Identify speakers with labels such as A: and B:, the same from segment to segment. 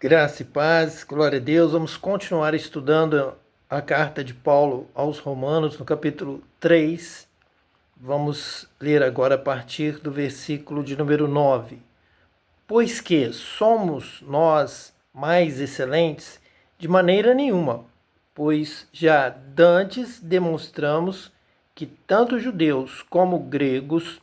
A: Graça e paz, glória a Deus. Vamos continuar estudando a carta de Paulo aos Romanos, no capítulo 3. Vamos ler agora a partir do versículo de número 9. Pois que somos nós mais excelentes? De maneira nenhuma, pois já dantes demonstramos que tanto judeus como gregos,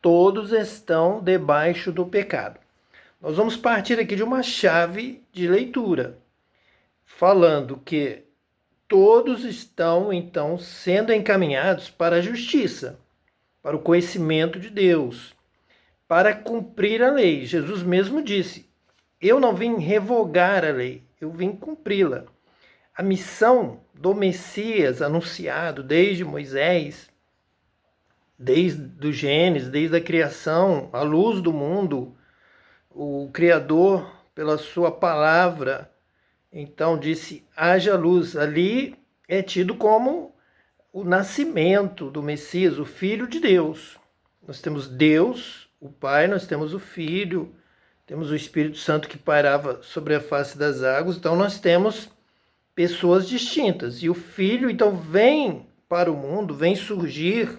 A: todos estão debaixo do pecado. Nós vamos partir aqui de uma chave de leitura, falando que todos estão, então, sendo encaminhados para a justiça, para o conhecimento de Deus, para cumprir a lei. Jesus mesmo disse: eu não vim revogar a lei, eu vim cumpri-la. A missão do Messias anunciado desde Moisés, desde o Gênesis, desde a criação, a luz do mundo, o Criador, pela sua palavra, então disse: haja luz. Ali é tido como o nascimento do Messias, o Filho de Deus. Nós temos Deus, o Pai, nós temos o Filho, temos o Espírito Santo que pairava sobre a face das águas. Então nós temos pessoas distintas. E o Filho, então, vem para o mundo, vem surgir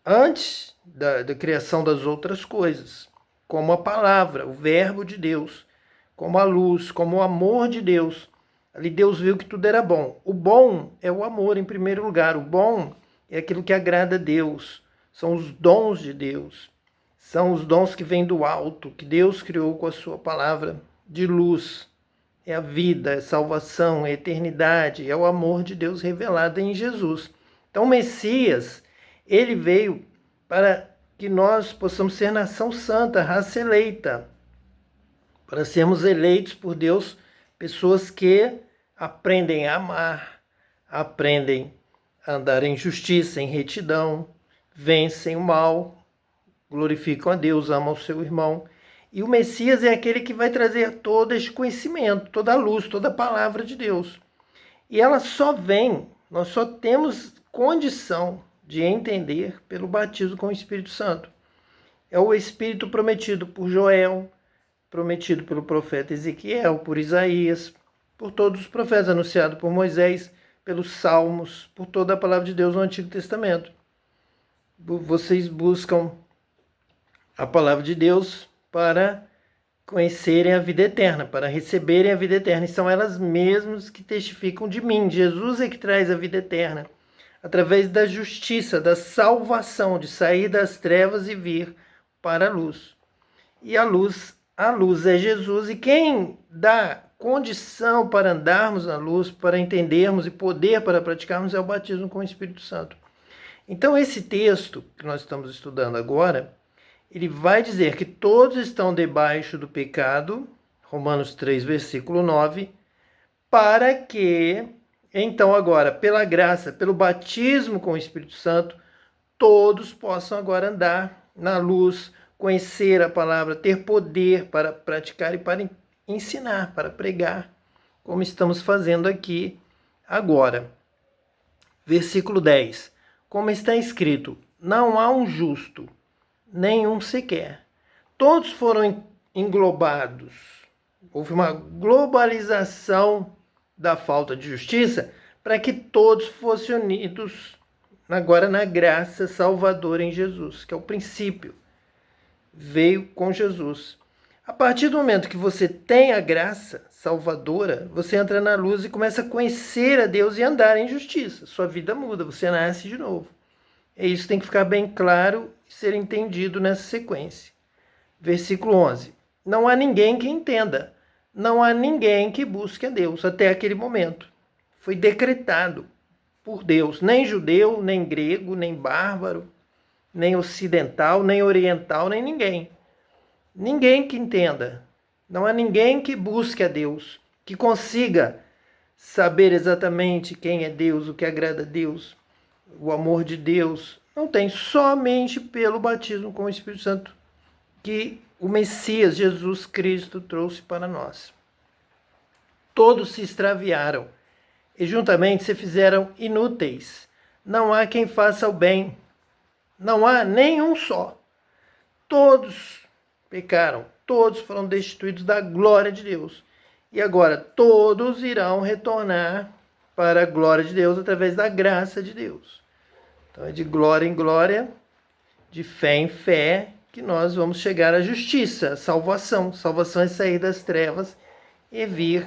A: antes da criação das outras coisas, como a palavra, o verbo de Deus, como a luz, como o amor de Deus. Ali Deus viu que tudo era bom. O bom é o amor em primeiro lugar. O bom é aquilo que agrada a Deus. São os dons de Deus. São os dons que vêm do alto, que Deus criou com a sua palavra de luz. É a vida, é a salvação, é a eternidade, é o amor de Deus revelado em Jesus. Então o Messias, ele veio para que nós possamos ser nação santa, raça eleita, para sermos eleitos por Deus, pessoas que aprendem a amar, aprendem a andar em justiça, em retidão, vencem o mal, glorificam a Deus, amam o seu irmão. E o Messias é aquele que vai trazer todo este conhecimento, toda a luz, toda a palavra de Deus. E ela só vem, nós só temos condição de entender pelo batismo com o Espírito Santo. É o Espírito prometido por Joel, prometido pelo profeta Ezequiel, por Isaías, por todos os profetas, anunciado por Moisés, pelos Salmos, por toda a palavra de Deus no Antigo Testamento. Vocês buscam a palavra de Deus para conhecerem a vida eterna, para receberem a vida eterna. E são elas mesmas que testificam de mim. Jesus é que traz a vida eterna, através da justiça, da salvação, de sair das trevas e vir para a luz. E a luz é Jesus. E quem dá condição para andarmos na luz, para entendermos e poder para praticarmos, é o batismo com o Espírito Santo. Então esse texto que nós estamos estudando agora, ele vai dizer que todos estão debaixo do pecado, Romanos 3, versículo 9, para que, então agora, pela graça, pelo batismo com o Espírito Santo, todos possam agora andar na luz, conhecer a palavra, ter poder para praticar e para ensinar, para pregar, como estamos fazendo aqui agora. Versículo 10. Como está escrito: não há um justo, nenhum sequer. Todos foram englobados. Houve uma globalização da falta de justiça para que todos fossem unidos agora na graça salvadora em Jesus, que é o princípio. Veio com Jesus. A partir do momento que você tem a graça salvadora, você entra na luz e começa a conhecer a Deus e andar em justiça. Sua vida muda, você nasce de novo. É isso que tem que ficar bem claro e ser entendido nessa sequência. Versículo 11. Não há ninguém que entenda, não há ninguém que busque a Deus até aquele momento. Foi decretado por Deus, nem judeu, nem grego, nem bárbaro, nem ocidental, nem oriental, nem ninguém. Ninguém que entenda. Não há ninguém que busque a Deus, que consiga saber exatamente quem é Deus, o que agrada a Deus, o amor de Deus. Não tem, somente pelo batismo com o Espírito Santo que o Messias, Jesus Cristo, trouxe para nós. Todos se extraviaram e juntamente se fizeram inúteis. Não há quem faça o bem. Não há nenhum só. Todos pecaram. Todos foram destituídos da glória de Deus. E agora todos irão retornar para a glória de Deus através da graça de Deus. Então é de glória em glória, de fé em fé, que nós vamos chegar à justiça, à salvação. Salvação é sair das trevas e vir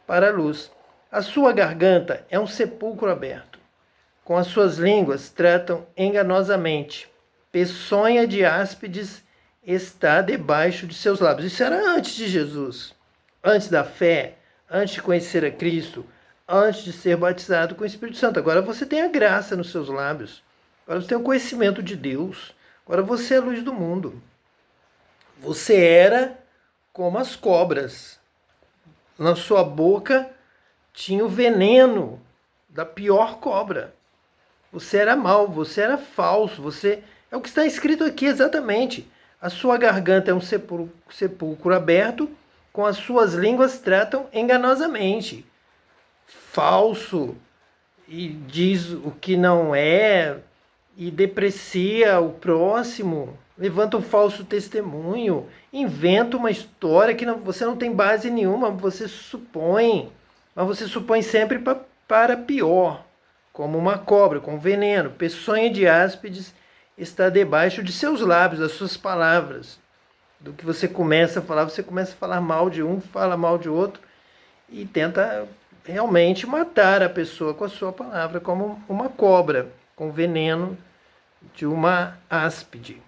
A: para a luz. A sua garganta é um sepulcro aberto. Com as suas línguas tratam enganosamente. Peçonha de áspides está debaixo de seus lábios. Isso era antes de Jesus, antes da fé, antes de conhecer a Cristo, antes de ser batizado com o Espírito Santo. Agora você tem a graça nos seus lábios. Agora você tem o conhecimento de Deus. Agora você é a luz do mundo. Você era como as cobras. Na sua boca tinha o veneno da pior cobra. Você era mau, você era falso, você... É o que está escrito aqui exatamente. A sua garganta é um sepulcro aberto, com as suas línguas tratam enganosamente. Falso, e diz o que não é, e deprecia o próximo, levanta um falso testemunho, inventa uma história que você não tem base nenhuma, você supõe, mas você supõe sempre para pior, como uma cobra, com veneno. Peçonha de áspides está debaixo de seus lábios, das suas palavras. Do que você começa a falar mal de um, fala mal de outro, e tenta realmente matar a pessoa com a sua palavra, como uma cobra, com veneno de uma áspide.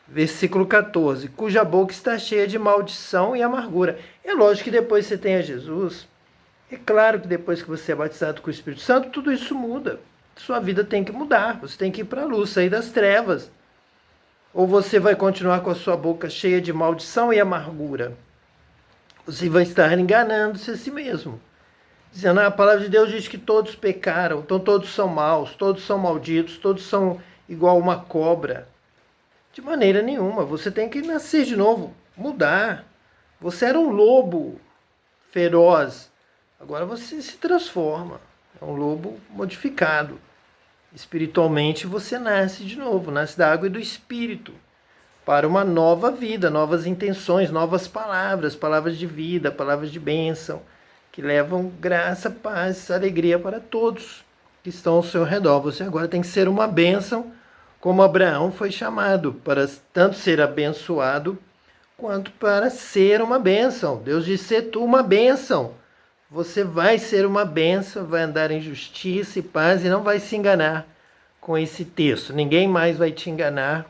A: Versículo 14, cuja boca está cheia de maldição e amargura. É lógico que depois você tem a Jesus, é claro que depois que você é batizado com o Espírito Santo, tudo isso muda. Sua vida tem que mudar, você tem que ir para a luz, sair das trevas. Ou você vai continuar com a sua boca cheia de maldição e amargura. Você vai estar enganando-se a si mesmo. Dizendo, a palavra de Deus diz que todos pecaram, então todos são maus, todos são malditos, todos são igual uma cobra. De maneira nenhuma, você tem que nascer de novo, mudar. Você era um lobo feroz, agora você se transforma, é um lobo modificado. Espiritualmente você nasce de novo, nasce da água e do Espírito, para uma nova vida, novas intenções, novas palavras, palavras de vida, palavras de bênção, que levam graça, paz, alegria para todos que estão ao seu redor. Você agora tem que ser uma bênção, como Abraão foi chamado, para tanto ser abençoado, quanto para ser uma bênção. Deus disse, ser tu uma bênção. Você vai ser uma bênção, vai andar em justiça e paz e não vai se enganar com esse texto. Ninguém mais vai te enganar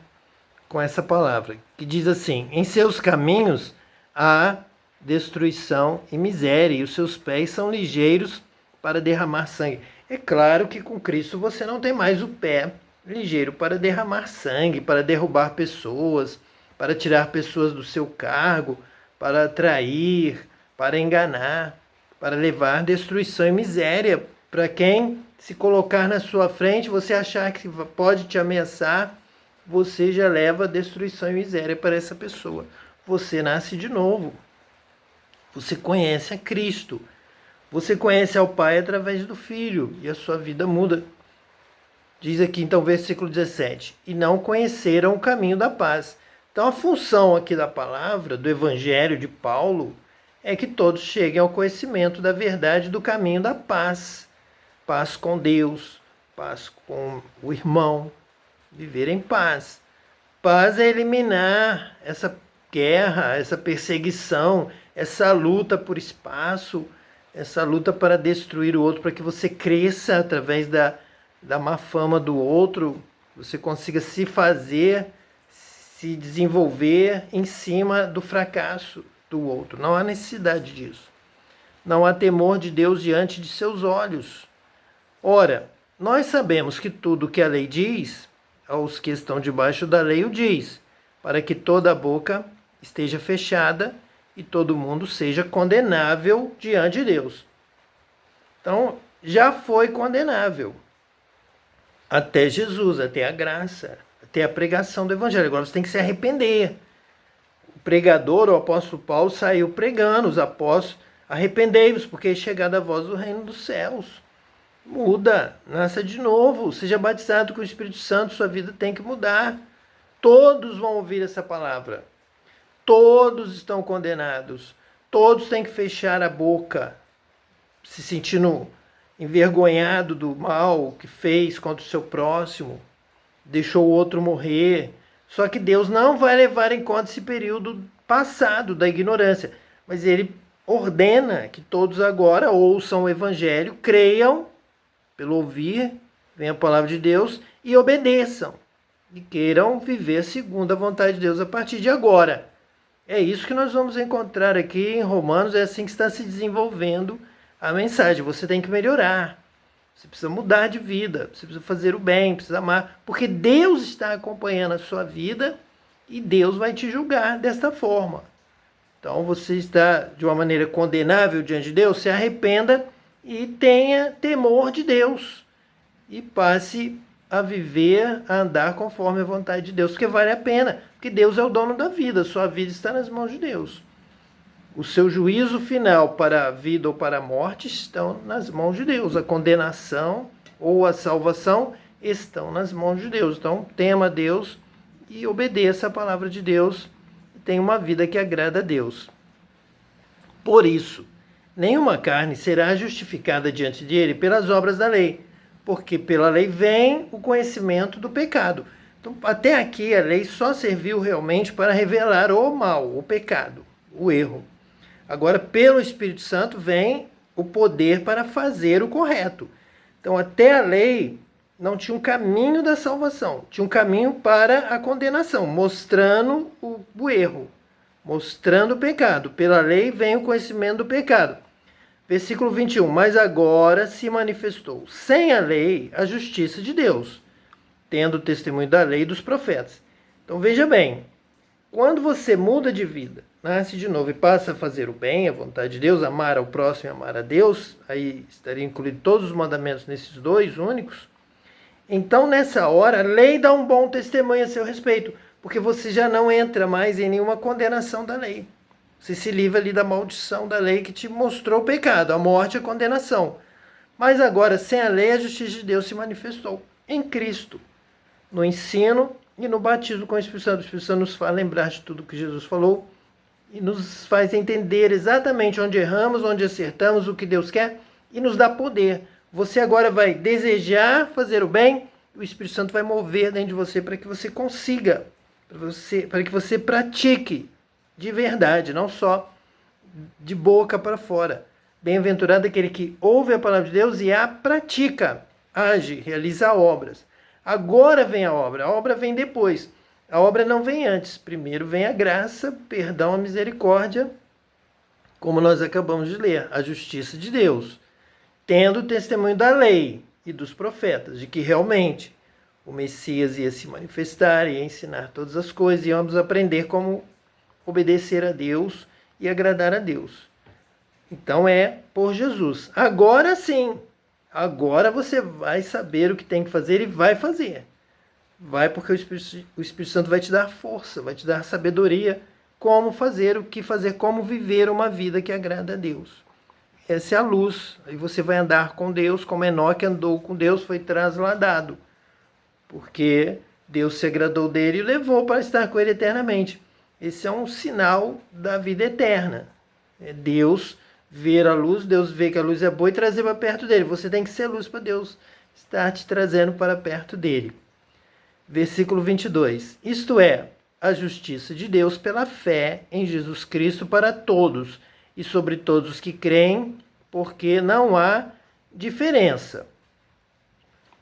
A: com essa palavra, que diz assim, em seus caminhos há destruição e miséria, e os seus pés são ligeiros para derramar sangue. É claro que com Cristo você não tem mais o pé ligeiro para derramar sangue, para derrubar pessoas, para tirar pessoas do seu cargo, para trair, para enganar, para levar destruição e miséria. Para quem se colocar na sua frente, você achar que pode te ameaçar, você já leva destruição e miséria para essa pessoa. Você nasce de novo. Você conhece a Cristo. Você conhece ao Pai através do Filho. E a sua vida muda. Diz aqui, então, versículo 17. E não conheceram o caminho da paz. Então, a função aqui da palavra, do Evangelho de Paulo, é que todos cheguem ao conhecimento da verdade do caminho da paz. Paz com Deus, paz com o irmão, viver em paz. Paz é eliminar essa guerra, essa perseguição, essa luta por espaço, essa luta para destruir o outro, para que você cresça através da má fama do outro, você consiga se fazer, se desenvolver em cima do fracasso do outro. Não há necessidade disso. Não há temor de Deus diante de seus olhos. Ora, nós sabemos que tudo o que a lei diz, aos que estão debaixo da lei o diz, para que toda a boca esteja fechada e todo mundo seja condenável diante de Deus. Então, já foi condenável. Até Jesus, até a graça, até a pregação do Evangelho. Agora você tem que se arrepender. O pregador, o apóstolo Paulo, saiu pregando, os apóstolos, arrependei-vos, porque é chegada a voz do reino dos céus. Muda, nasça de novo, seja batizado com o Espírito Santo, sua vida tem que mudar. Todos vão ouvir essa palavra. Todos estão condenados. todos têm que fechar a boca, se sentindo envergonhado do mal que fez contra o seu próximo, deixou o outro morrer. Só que Deus não vai levar em conta esse período passado da ignorância, mas ele ordena que todos agora ouçam o evangelho, creiam pelo ouvir, vem a palavra de Deus, e obedeçam, e queiram viver segundo a vontade de Deus a partir de agora. É isso que nós vamos encontrar aqui em Romanos, é assim que está se desenvolvendo a mensagem. Você tem que melhorar, você precisa mudar de vida, você precisa fazer o bem, precisa amar, porque Deus está acompanhando a sua vida e Deus vai te julgar desta forma. Então você está de uma maneira condenável diante de Deus, se arrependa e tenha temor de Deus e passe a viver, a andar conforme a vontade de Deus, porque vale a pena, porque Deus é o dono da vida, sua vida está nas mãos de Deus. O seu juízo final para a vida ou para a morte estão nas mãos de Deus. A condenação ou a salvação estão nas mãos de Deus. Então, tema a Deus e obedeça a palavra de Deus e tenha uma vida que agrada a Deus. Por isso, nenhuma carne será justificada diante dele pelas obras da lei, porque pela lei vem o conhecimento do pecado. Então, até aqui, a lei só serviu realmente para revelar o mal, o pecado, o erro. Agora, pelo Espírito Santo, vem o poder para fazer o correto. Então, até a lei não tinha um caminho da salvação, tinha um caminho para a condenação, mostrando o erro, mostrando o pecado. Pela lei vem o conhecimento do pecado. Versículo 21. Mas agora se manifestou, sem a lei, a justiça de Deus, tendo o testemunho da lei e dos profetas. Então, veja bem, quando você muda de vida, nasce de novo e passa a fazer o bem, a vontade de Deus, amar ao próximo e amar a Deus, aí estaria incluído todos os mandamentos nesses dois únicos, então nessa hora a lei dá um bom testemunho a seu respeito, porque você já não entra mais em nenhuma condenação da lei. Você se livra ali da maldição da lei que te mostrou o pecado, a morte e a condenação. Mas agora, sem a lei, a justiça de Deus se manifestou em Cristo, no ensino e no batismo com o Espírito Santo. O Espírito Santo nos faz lembrar de tudo que Jesus falou e nos faz entender exatamente onde erramos, onde acertamos, o que Deus quer e nos dá poder. Você agora vai desejar fazer o bem, o Espírito Santo vai mover dentro de você para que você consiga, para que você pratique de verdade, não só de boca para fora. Bem-aventurado aquele que ouve a palavra de Deus e a pratica, age, realiza obras. Agora vem a obra vem depois. A obra não vem antes. Primeiro vem a graça, perdão, a misericórdia, como nós acabamos de ler, a justiça de Deus, tendo o testemunho da lei e dos profetas, de que realmente o Messias ia se manifestar, ia ensinar todas as coisas, e íamos aprender como obedecer a Deus e agradar a Deus. Então é por Jesus. Agora sim, agora você vai saber o que tem que fazer e vai fazer. Vai porque o Espírito Santo vai te dar força, vai te dar sabedoria, como fazer, o que fazer, como viver uma vida que agrada a Deus. Essa é a luz. Aí você vai andar com Deus, como Enoque andou com Deus, foi trasladado. Porque Deus se agradou dele e o levou para estar com ele eternamente. Esse é um sinal da vida eterna. É Deus ver a luz, Deus vê que a luz é boa e trazer para perto dele. Você tem que ser luz para Deus estar te trazendo para perto dele. Versículo 22. Isto é, a justiça de Deus pela fé em Jesus Cristo para todos e sobre todos os que creem, porque não há diferença.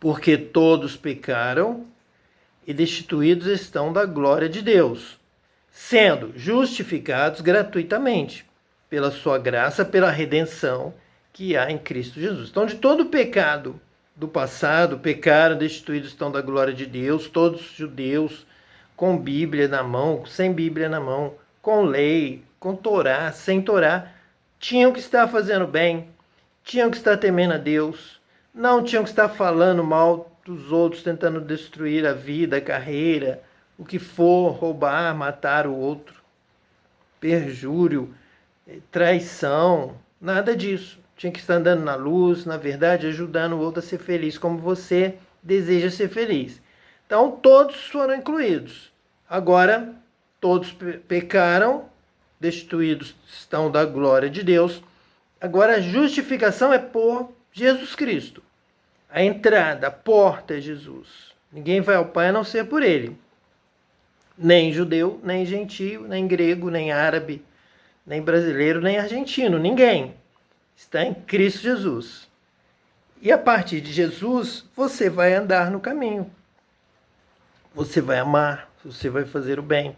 A: Porque todos pecaram e destituídos estão da glória de Deus, sendo justificados gratuitamente pela sua graça, pela redenção que há em Cristo Jesus. Então, de todo o pecado do passado, pecaram, destituídos estão da glória de Deus, todos os judeus, com Bíblia na mão, sem Bíblia na mão, com lei, com Torá, sem Torá, tinham que estar fazendo bem, tinham que estar temendo a Deus, não tinham que estar falando mal dos outros, tentando destruir a vida, a carreira, o que for, roubar, matar o outro, perjúrio, traição, nada disso. Tinha que estar andando na luz, na verdade, ajudando o outro a ser feliz, como você deseja ser feliz. Então, todos foram incluídos. Agora, todos pecaram, destituídos estão da glória de Deus. Agora a justificação é por Jesus Cristo. A entrada, a porta é Jesus. Ninguém vai ao Pai a não ser por Ele. Nem judeu, nem gentio, nem grego, nem árabe, nem brasileiro, nem argentino. Ninguém está em Cristo Jesus. E a partir de Jesus, você vai andar no caminho. Você vai amar, você vai fazer o bem.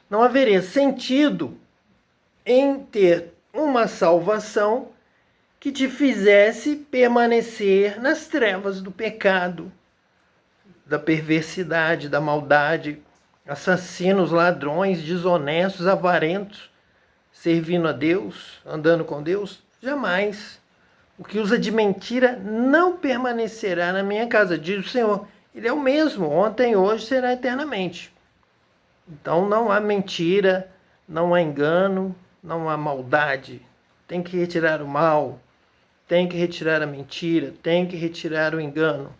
A: Não haveria sentido em ter uma salvação que te fizesse permanecer nas trevas do pecado, da perversidade, da maldade, assassinos, ladrões, desonestos, avarentos, servindo a Deus, andando com Deus. Jamais. O que usa de mentira não permanecerá na minha casa, diz o Senhor. Ele é o mesmo, ontem, hoje, será eternamente. Então não há mentira, não há engano, não há maldade. Tem que retirar o mal, tem que retirar a mentira, tem que retirar o engano.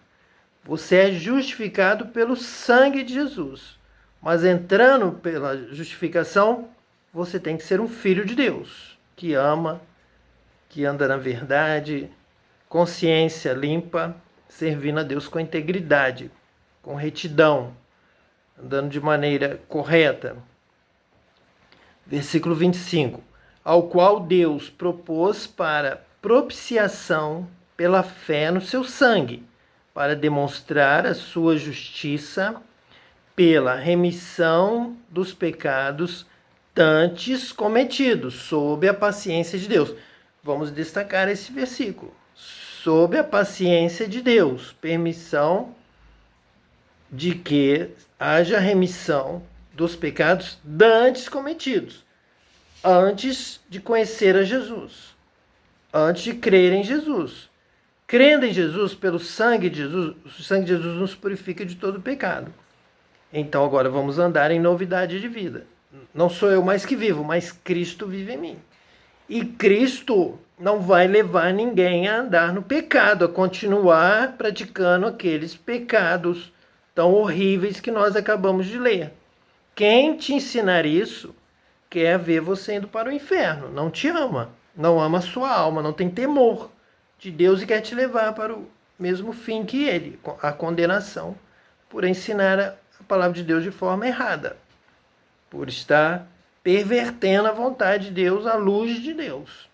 A: Você é justificado pelo sangue de Jesus. Mas entrando pela justificação, você tem que ser um filho de Deus, que ama, que anda na verdade, consciência limpa, servindo a Deus com integridade, com retidão, andando de maneira correta. Versículo 25. Ao qual Deus propôs para propiciação pela fé no seu sangue, para demonstrar a sua justiça pela remissão dos pecados dantes cometidos, sob a paciência de Deus. Vamos destacar esse versículo. Sob a paciência de Deus, permissão de que haja remissão dos pecados dantes cometidos, antes de conhecer a Jesus, antes de crer em Jesus. Crendo em Jesus, pelo sangue de Jesus, o sangue de Jesus nos purifica de todo pecado. Então agora vamos andar em novidade de vida. Não sou eu mais que vivo, mas Cristo vive em mim. E Cristo não vai levar ninguém a andar no pecado, a continuar praticando aqueles pecados tão horríveis que nós acabamos de ler. Quem te ensinar isso quer ver você indo para o inferno, não te ama, não ama a sua alma, não tem temor de Deus e quer te levar para o mesmo fim que ele, a condenação, por ensinar a palavra de Deus de forma errada, por estar pervertendo a vontade de Deus, a luz de Deus.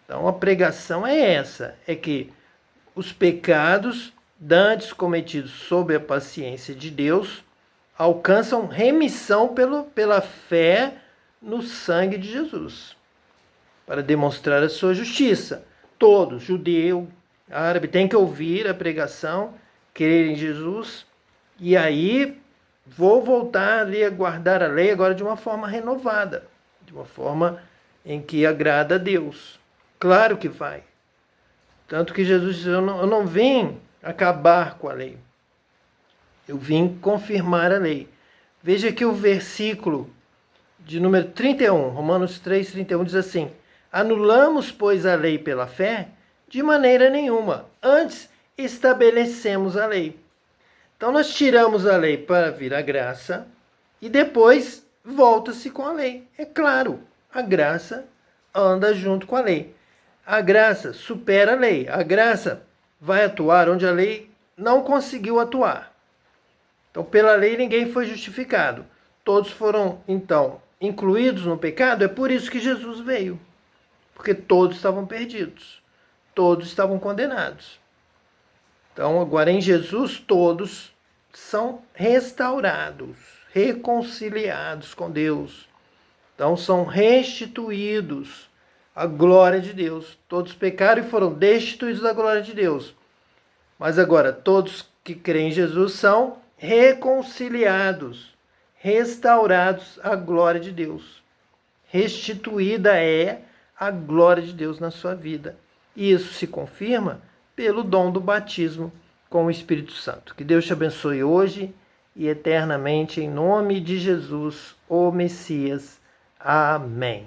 A: Então a pregação é essa, é que os pecados dantes cometidos sob a paciência de Deus alcançam remissão pela fé no sangue de Jesus, para demonstrar a sua justiça. Todos, judeu, árabe, tem que ouvir a pregação, crer em Jesus, e aí vou voltar ali a guardar a lei agora de uma forma renovada, de uma forma em que agrada a Deus. Claro que vai. Tanto que Jesus disse, eu não vim acabar com a lei. Eu vim confirmar a lei. Veja aqui o versículo de número 31, Romanos 3, 31, diz assim: anulamos, pois, a lei pela fé? De maneira nenhuma. Antes, estabelecemos a lei. Então, nós tiramos a lei para vir a graça e depois volta-se com a lei. É claro, a graça anda junto com a lei. A graça supera a lei. A graça vai atuar onde a lei não conseguiu atuar. Então, pela lei, ninguém foi justificado. Todos foram, então, incluídos no pecado. É por isso que Jesus veio. Porque todos estavam perdidos. Todos estavam condenados. Então, agora em Jesus, todos são restaurados, reconciliados com Deus. Então, são restituídos à glória de Deus. Todos pecaram e foram destituídos da glória de Deus. Mas agora, todos que creem em Jesus são reconciliados, restaurados à glória de Deus. Restituída é a glória de Deus na sua vida. E isso se confirma pelo dom do batismo com o Espírito Santo. Que Deus te abençoe hoje e eternamente, em nome de Jesus, o Messias. Amém.